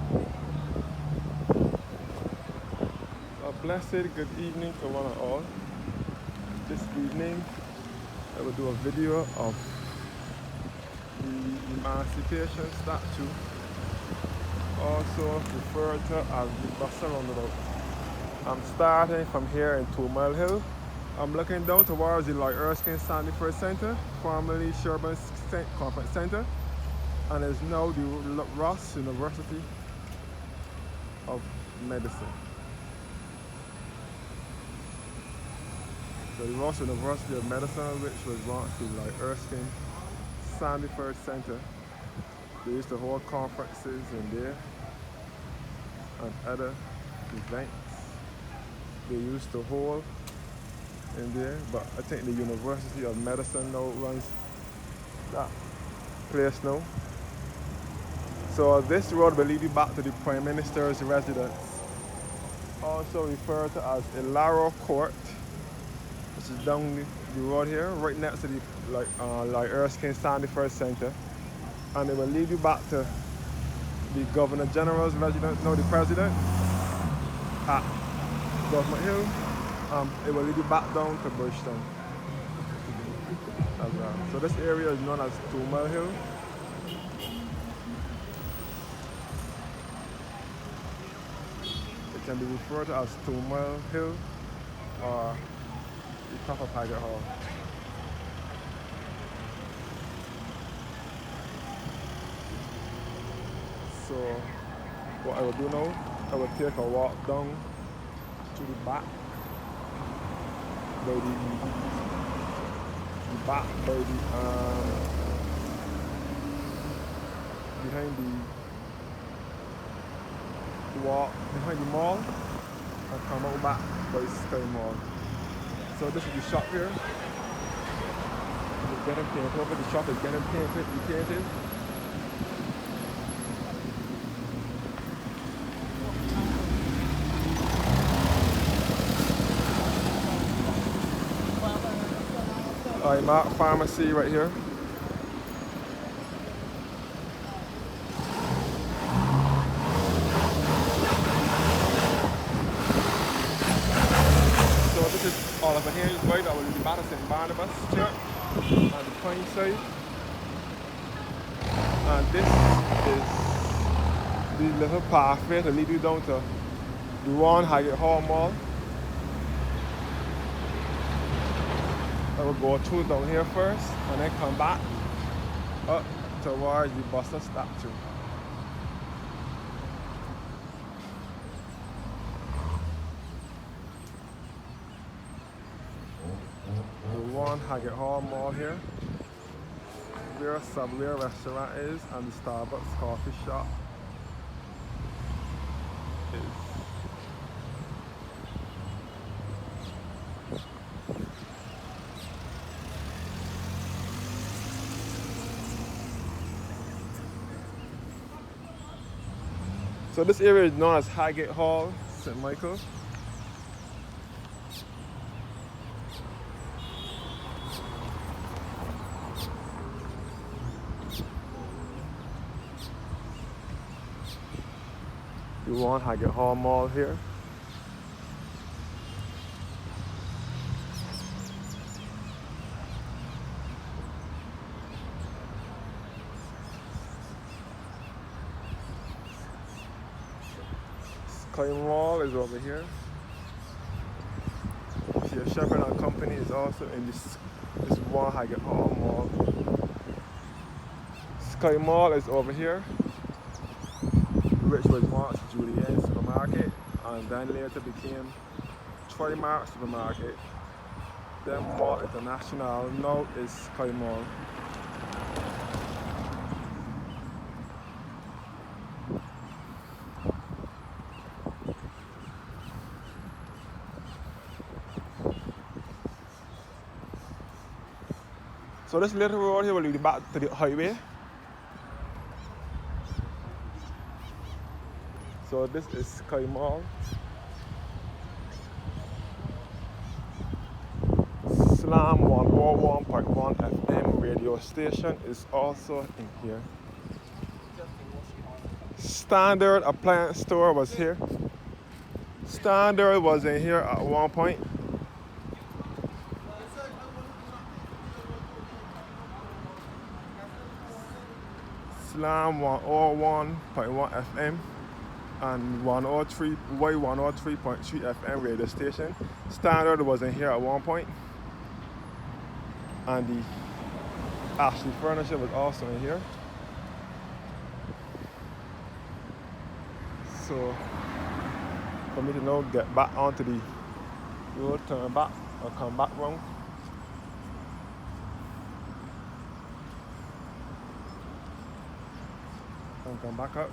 A blessed good evening to one and all. This evening I will do a video of the Emancipation statue, also referred to as the Bussa Roundabout. I'm starting from here in 2 Mile Hill. I'm looking down towards the Lloyd Erskine Sandy First Center, formerly Sherburne Conference Center, and is now the Ross University of Medicine. So the Ross University of Medicine, which was once the Lloyd Erskine Sandy First Center, they used to hold conferences in there and other events they used to hold in there, but I think the University of Medicine now runs that place now. So this road will lead you back to the Prime Minister's residence, also referred to as Ilaro Court, which is down the road here, right next to the Lloyd Erskine Sandy First Center, and it will lead you back to the Governor General's residence, no, the President, at Government Hill. It will lead you back down to Bushtown as well. So this area is known as 2 Mile Hill. It can be referred to as 2 Mile Hill or the top of Haggatt Hall. So what I will do now, I will take a walk down to the back by the behind the wall, behind the mall, and come out back by Sky Mall. So this is the shop here. It's getting painted over. The shop is getting painted. I'm at pharmacy right here. So this is all over here is right. I will leave the St. Barnabas Church on the Pine side. And this is the little pathway to lead you down to the Haggatt Hall Mall. I will go through down here first and then come back up towards the Bussa statue. The Haggatt Hall Mall here, where a Subway restaurant is and the Starbucks coffee shop is. So this area is known as Haggatt Hall, St. Michael. You want Haggatt Hall Mall here. Sky Mall is over here. Your Shepherd and Company is also in this one Haggatt Hall Mall. Sky Mall is over here, which was once Julienne Supermarket and then later became Tri-Mart Supermarket. Then Mall International, now is Sky Mall. So this little road here will lead you back to the highway. So this is Sky Mall. Slam 101.1 FM radio station is also in here. Standard appliance store was here. Standard was in here at one point. Slam 101.1 FM and 103 103.3 FM radio station. Standard was in here at one point. And the Ashley Furniture was also in here. So for me to now get back onto the road, turn back or come back round. And come back up.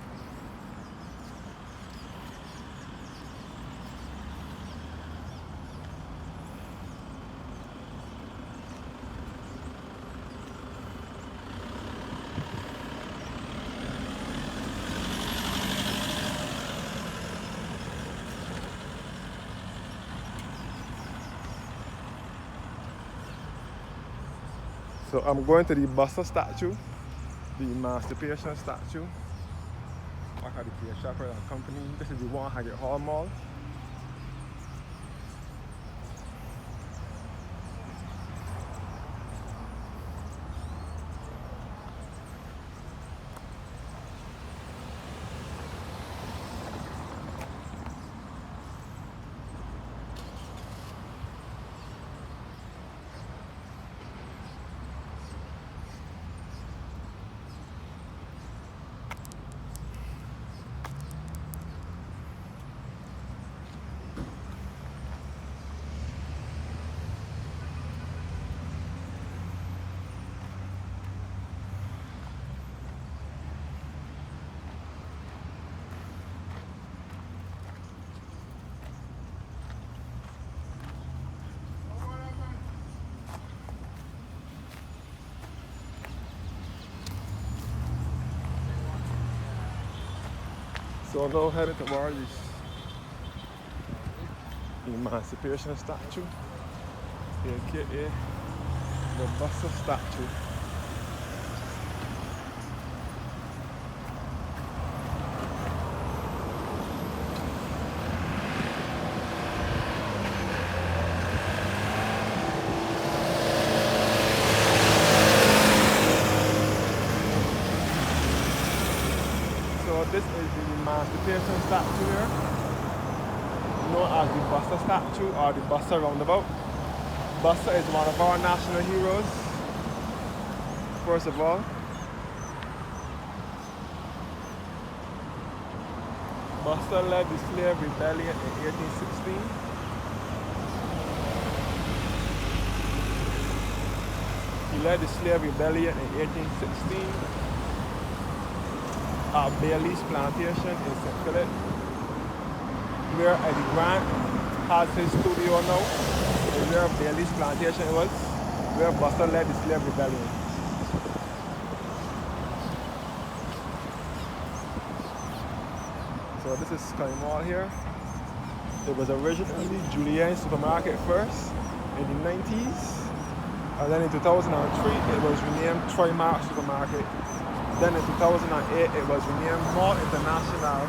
So I'm going to the Bussa statue, the Emancipation statue. Back at the Kia Shepherd and Company. This is the one Haggatt Hall Mall. So now headed towards the Emancipation statue, aka the Bussa statue. This is the Emancipation statue here, known as the Bussa statue or the Bussa Roundabout. Bussa is one of our national heroes, first of all. Bussa led the slave rebellion in 1816. He led the slave rebellion in 1816. At Bailey's Plantation in St. Philip, where Eddie Grant has his studio now, and where Bailey's Plantation was, where Bussa led the slave rebellion. So this is Sky Mall here. It was originally Julienne Supermarket first in the 90s, and then in 2003 it was renamed Trimark Supermarket. Then in 2008 it was renamed Mall International.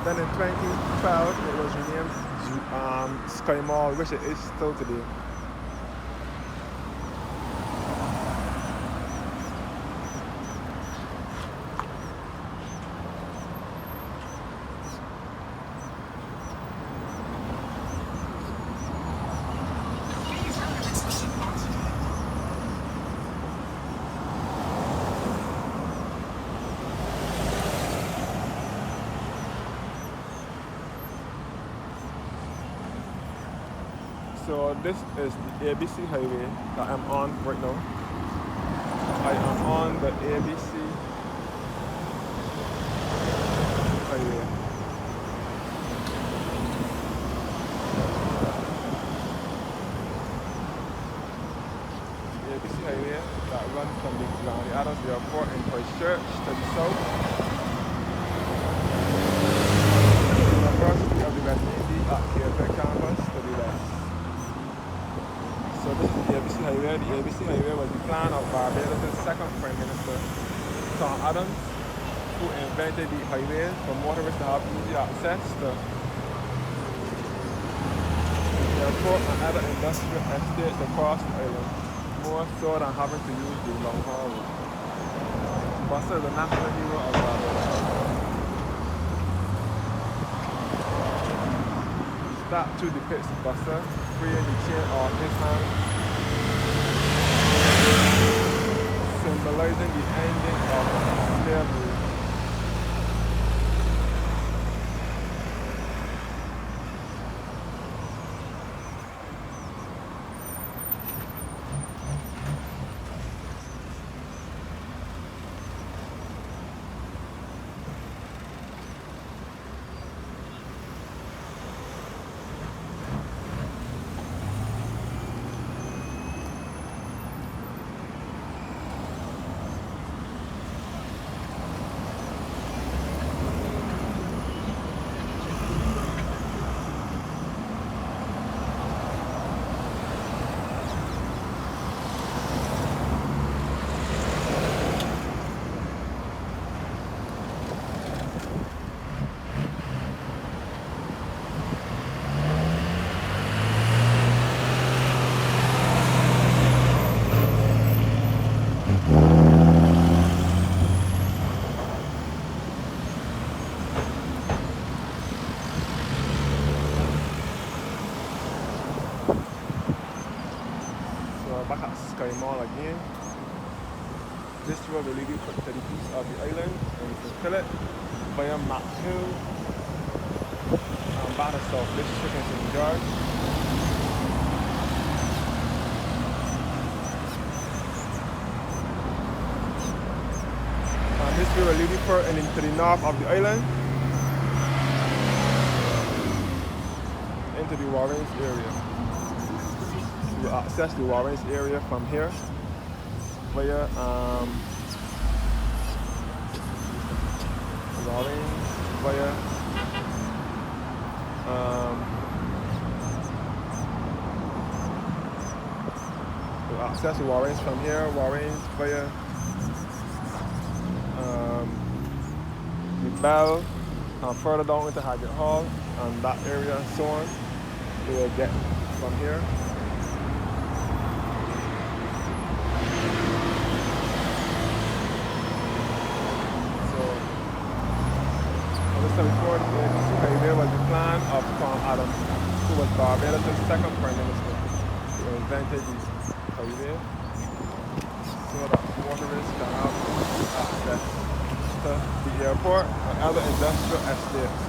Then in 2012 it was renamed Sky Mall, which it is still today. So this is the ABC highway that I'm on right now. I am on the ABC highway. The ABC highway that runs from the Adams Airport in Christchurch to the south. The University of the West Indies at Cape campus to the west. So this is the ABC Highway. The ABC Highway was the plan of Barbados' second Prime Minister, Tom Adams, who invested invented the highway for motorists to have easy access to the airport and other industrial estates across the island, more so than having to use the long haul route. Bussa is a national hero of Barbados. The statue depicts Bussa freeing the chain off his hand, symbolizing the ending of slavery. Back at Sky Mall again. This road will lead you to the east of the island and you can kill it via Mac Hill and back to South District in St. George. And this road will lead you to the north of the island into the Warrens area. You access the Warrens area from here via Warrens via you access the Warrens from here, Warrens via the Bell and further down into Haggatt Hall and that area and so on. You will get from here. Before the highway was the plan of Tom Adams, who was Barbados' second prime minister, who invented the highway so that motorists can have access to the airport and other industrial estates,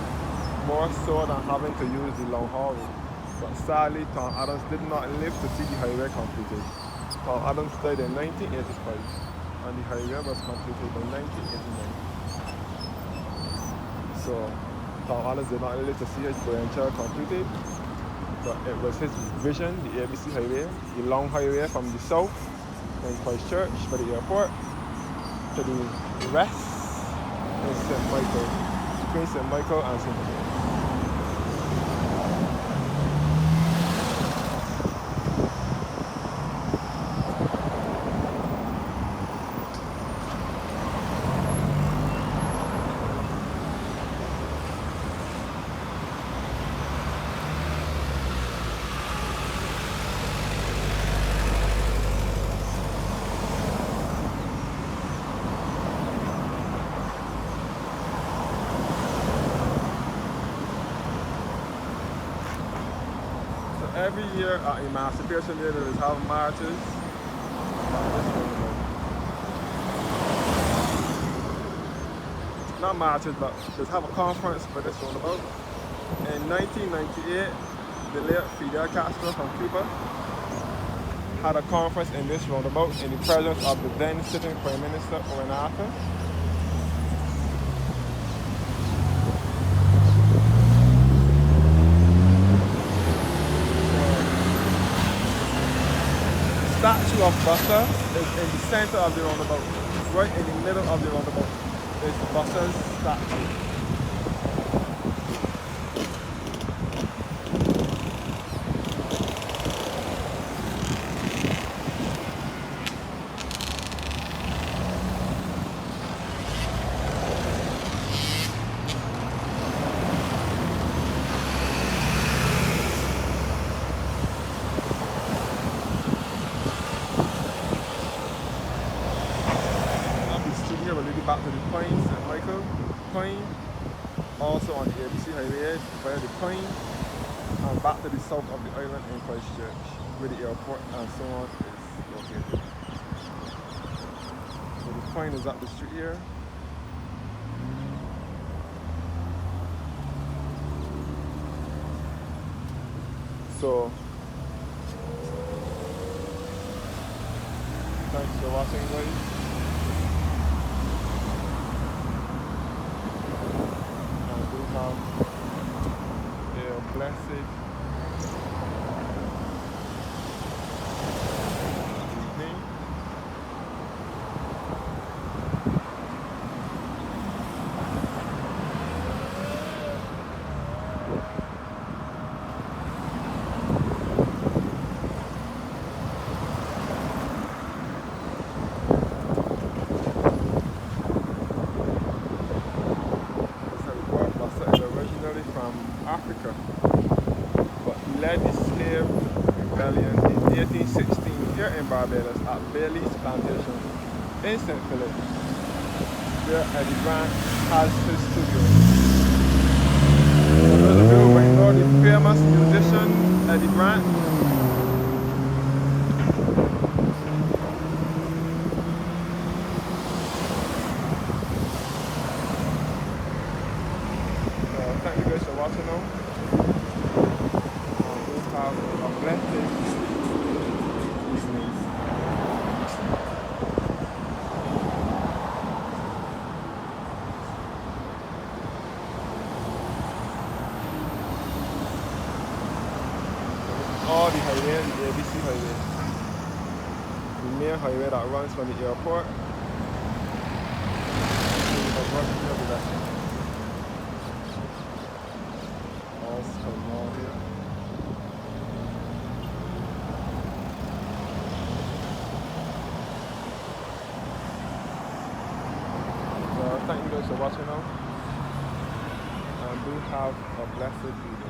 more so than having to use the long haul route. But sadly, Tom Adams did not live to see the highway completed. Tom Adams died in 1985 and the highway was completed in 1989. So Tom Adams did not live to see his venture completed, but it was his vision, the ABC highway, the long highway from the south in Christchurch for the airport to the west in St. Michael, between St. Michael and St. Michael. Every year at Emancipation Day, they have marches. Not marches, but just have a conference for this roundabout. In 1998, the late Fidel Castro from Cuba had a conference in this roundabout in the presence of the then sitting Prime Minister Owenatha. The statue of Bussa is in the center of the roundabout. Right in the middle of the roundabout is Bussa's statue. plane. Also on the ABC highway via the plane and back to the south of the island in Christchurch, where the airport and so on is located. So the plane is up the street here. So thanks for watching, guys. And we have a blessed evening. Bussa is originally from Africa, but he led the slave rebellion in 1816 here in Barbados at Bailey's Plantation in St. Philip, where Eddie Grant has his studio. For those of you who might know the famous musician Eddie Grant, thank you guys for watching now. We'll have a blessed evening. All the highway, the ABC highway, the main highway that runs from the airport to the Barbados direction. All small here. So thank you guys for watching now, and do have a blessed evening.